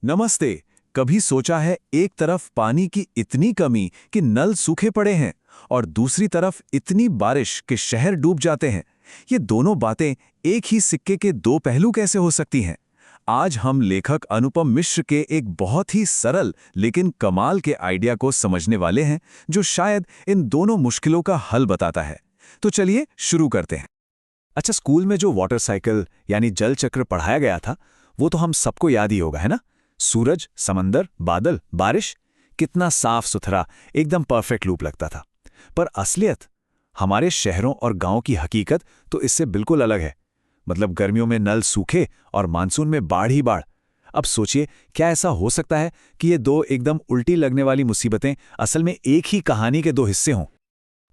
नमस्ते। कभी सोचा है एक तरफ पानी की इतनी कमी कि नल सूखे पड़े हैं और दूसरी तरफ इतनी बारिश कि शहर डूब जाते हैं। ये दोनों बातें एक ही सिक्के के दो पहलू कैसे हो सकती हैं? आज हम लेखक अनुपम मिश्र के एक बहुत ही सरल लेकिन कमाल के आइडिया को समझने वाले हैं, जो शायद इन दोनों मुश्किलों का हल बताता है। तो चलिए शुरू करते हैं। अच्छा, स्कूल में जो वाटर साइकिल यानी जल चक्र पढ़ाया गया था, वो तो हम सबको याद ही होगा, है ना? सूरज, समंदर, बादल, बारिश, कितना साफ सुथरा, एकदम परफेक्ट लूप लगता था। पर असलियत, हमारे शहरों और गांव की हकीकत तो इससे बिल्कुल अलग है। मतलब गर्मियों में नल सूखे और मानसून में बाढ़ ही बाढ़। अब सोचिए, क्या ऐसा हो सकता है कि ये दो एकदम उल्टी लगने वाली मुसीबतें असल में एक ही कहानी के दो हिस्से हों?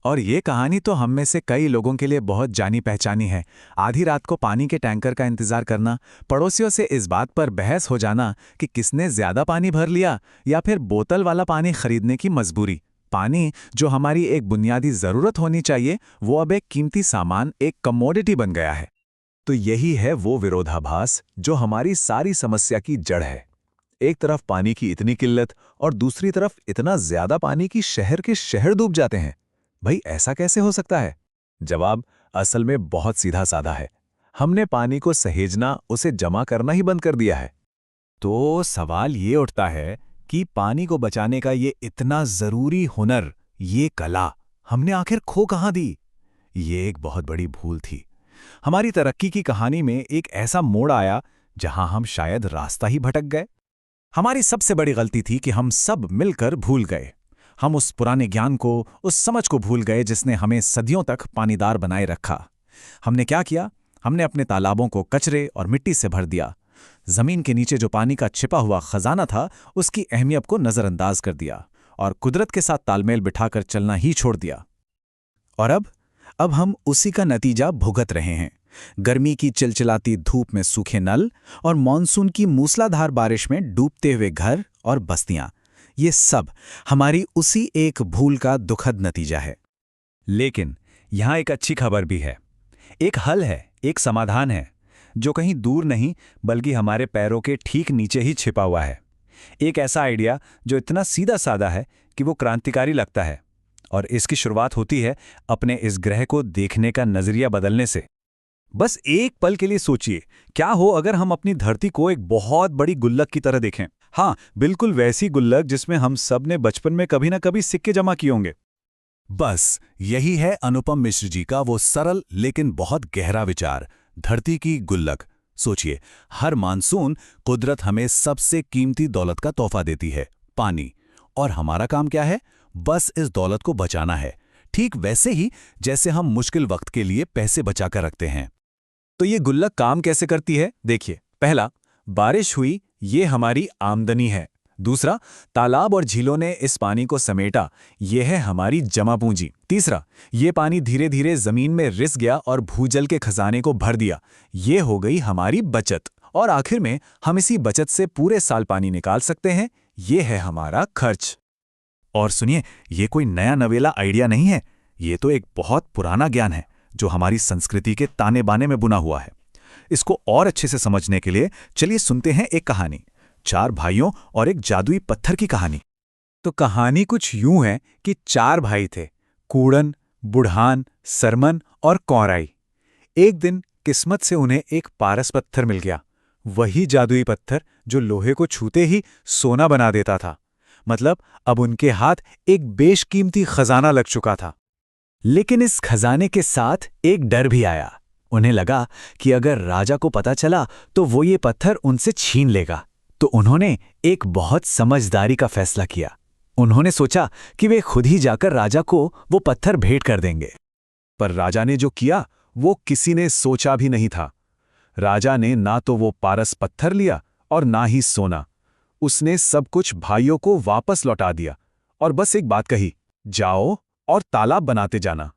और ये कहानी तो हम में से कई लोगों के लिए बहुत जानी पहचानी है। आधी रात को पानी के टैंकर का इंतजार करना, पड़ोसियों से इस बात पर बहस हो जाना कि किसने ज्यादा पानी भर लिया, या फिर बोतल वाला पानी खरीदने की मजबूरी। पानी, जो हमारी एक बुनियादी जरूरत होनी चाहिए, वो अब एक कीमती सामान, एक कमोडिटी बन गया है। तो यही है वो विरोधाभास जो हमारी सारी समस्या की जड़ है। एक तरफ पानी की इतनी किल्लत और दूसरी तरफ इतना ज्यादा पानी कि शहर के शहर डूब जाते हैं। भाई, ऐसा कैसे हो सकता है? जवाब असल में बहुत सीधा साधा है। हमने पानी को सहेजना, उसे जमा करना ही बंद कर दिया है। तो सवाल ये उठता है कि पानी को बचाने का ये इतना जरूरी हुनर, ये कला, हमने आखिर खो कहां दी? ये एक बहुत बड़ी भूल थी। हमारी तरक्की की कहानी में एक ऐसा मोड़ आया जहां हम शायद रास्ता ही भटक गए। हमारी सबसे बड़ी गलती थी कि हम सब मिलकर भूल गए। हम उस पुराने ज्ञान को, उस समझ को भूल गए जिसने हमें सदियों तक पानीदार बनाए रखा। हमने क्या किया? हमने अपने तालाबों को कचरे और मिट्टी से भर दिया। जमीन के नीचे जो पानी का छिपा हुआ खजाना था, उसकी अहमियत को नजरअंदाज कर दिया और कुदरत के साथ तालमेल बिठाकर चलना ही छोड़ दिया। और अब हम उसी का नतीजा भुगत रहे हैं। गर्मी की चिलचिलाती धूप में सूखे नल और मॉनसून की मूसलाधार बारिश में डूबते हुए घर और बस्तियां, ये सब हमारी उसी एक भूल का दुखद नतीजा है। लेकिन यहां एक अच्छी खबर भी है। एक हल है, एक समाधान है, जो कहीं दूर नहीं बल्कि हमारे पैरों के ठीक नीचे ही छिपा हुआ है। एक ऐसा आइडिया जो इतना सीधा साधा है कि वो क्रांतिकारी लगता है। और इसकी शुरुआत होती है अपने इस ग्रह को देखने का नजरिया बदलने से। बस एक पल के लिए सोचिए, क्या हो अगर हम अपनी धरती को एक बहुत बड़ी गुल्लक की तरह देखें? हाँ, बिल्कुल वैसी गुल्लक जिसमें हम सब ने बचपन में कभी ना कभी सिक्के जमा किए होंगे। बस यही है अनुपम मिश्र जी का वो सरल लेकिन बहुत गहरा विचार, धरती की गुल्लक। सोचिए, हर मानसून कुदरत हमें सबसे कीमती दौलत का तोहफा देती है, पानी। और हमारा काम क्या है? बस इस दौलत को बचाना है। ठीक वैसे ही जैसे हम मुश्किल वक्त के लिए पैसे बचाकर रखते हैं। तो ये गुल्लक काम कैसे करती है? देखिए, पहला, बारिश हुई, ये हमारी आमदनी है। दूसरा, तालाब और झीलों ने इस पानी को समेटा, ये है हमारी जमा पूंजी। तीसरा, ये पानी धीरे धीरे जमीन में रिस गया और भूजल के खजाने को भर दिया, ये हो गई हमारी बचत। और आखिर में हम इसी बचत से पूरे साल पानी निकाल सकते हैं, ये है हमारा खर्च। और सुनिए, ये कोई नया नवेला आइडिया नहीं है, ये तो एक बहुत पुराना ज्ञान है जो हमारी संस्कृति के ताने बाने में बुना हुआ है। इसको और अच्छे से समझने के लिए चलिए सुनते हैं एक कहानी, 4 भाइयों और एक जादुई पत्थर की कहानी। तो कहानी कुछ यूं है कि 4 भाई थे, कूड़न, बुढ़ान, सरमन और कौराई। एक दिन किस्मत से उन्हें एक पारस पत्थर मिल गया, वही जादुई पत्थर जो लोहे को छूते ही सोना बना देता था। मतलब अब उनके हाथ एक बेशकीमती खजाना लग चुका था। लेकिन इस खजाने के साथ एक डर भी आया। उन्हें लगा कि अगर राजा को पता चला तो वो ये पत्थर उनसे छीन लेगा। तो उन्होंने एक बहुत समझदारी का फैसला किया। उन्होंने सोचा कि वे खुद ही जाकर राजा को वो पत्थर भेंट कर देंगे। पर राजा ने जो किया वो किसी ने सोचा भी नहीं था। राजा ने ना तो वो पारस पत्थर लिया और ना ही सोना। उसने सब कुछ भाइयों को वापस लौटा दिया और बस एक बात कही, जाओ और तालाब बनाते जाना।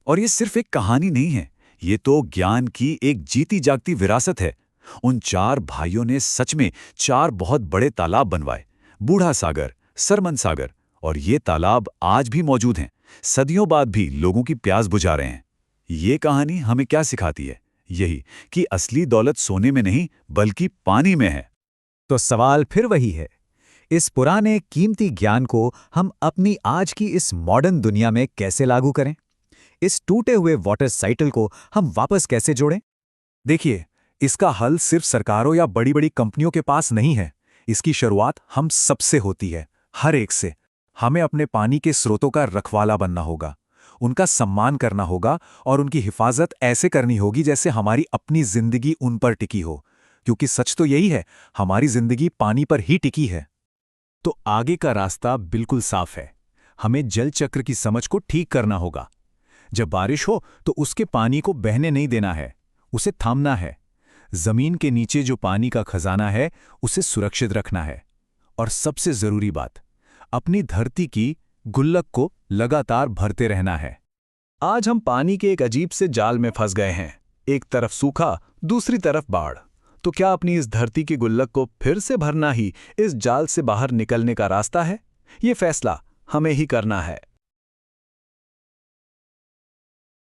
और ये सिर्फ एक कहानी नहीं है, ये तो ज्ञान की एक जीती जागती विरासत है। उन 4 भाइयों ने सच में 4 बहुत बड़े तालाब बनवाए, बूढ़ा सागर, सरमन सागर, और ये तालाब आज भी मौजूद हैं, सदियों बाद भी लोगों की प्यास बुझा रहे हैं। ये कहानी हमें क्या सिखाती है? यही कि असली दौलत सोने में नहीं बल्कि पानी में है। तो सवाल फिर वही है, इस पुराने कीमती ज्ञान को हम अपनी आज की इस मॉडर्न दुनिया में कैसे लागू करें? इस टूटे हुए वाटर साइकिल को हम वापस कैसे जोड़ें? देखिए, इसका हल सिर्फ सरकारों या बड़ी बड़ी कंपनियों के पास नहीं है। इसकी शुरुआत हम सबसे होती है, हर एक से। हमें अपने पानी के स्रोतों का रखवाला बनना होगा, उनका सम्मान करना होगा और उनकी हिफाजत ऐसे करनी होगी जैसे हमारी अपनी जिंदगी उन पर टिकी हो। क्योंकि सच तो यही है, हमारी जिंदगी पानी पर ही टिकी है। तो आगे का रास्ता बिल्कुल साफ है। हमें जल चक्र की समझ को ठीक करना होगा। जब बारिश हो तो उसके पानी को बहने नहीं देना है, उसे थामना है। जमीन के नीचे जो पानी का खजाना है उसे सुरक्षित रखना है। और सबसे जरूरी बात, अपनी धरती की गुल्लक को लगातार भरते रहना है। आज हम पानी के एक अजीब से जाल में फंस गए हैं। एक तरफ सूखा, दूसरी तरफ बाढ़। तो क्या अपनी इस धरती की गुल्लक को फिर से भरना ही इस जाल से बाहर निकलने का रास्ता है? ये फैसला हमें ही करना है।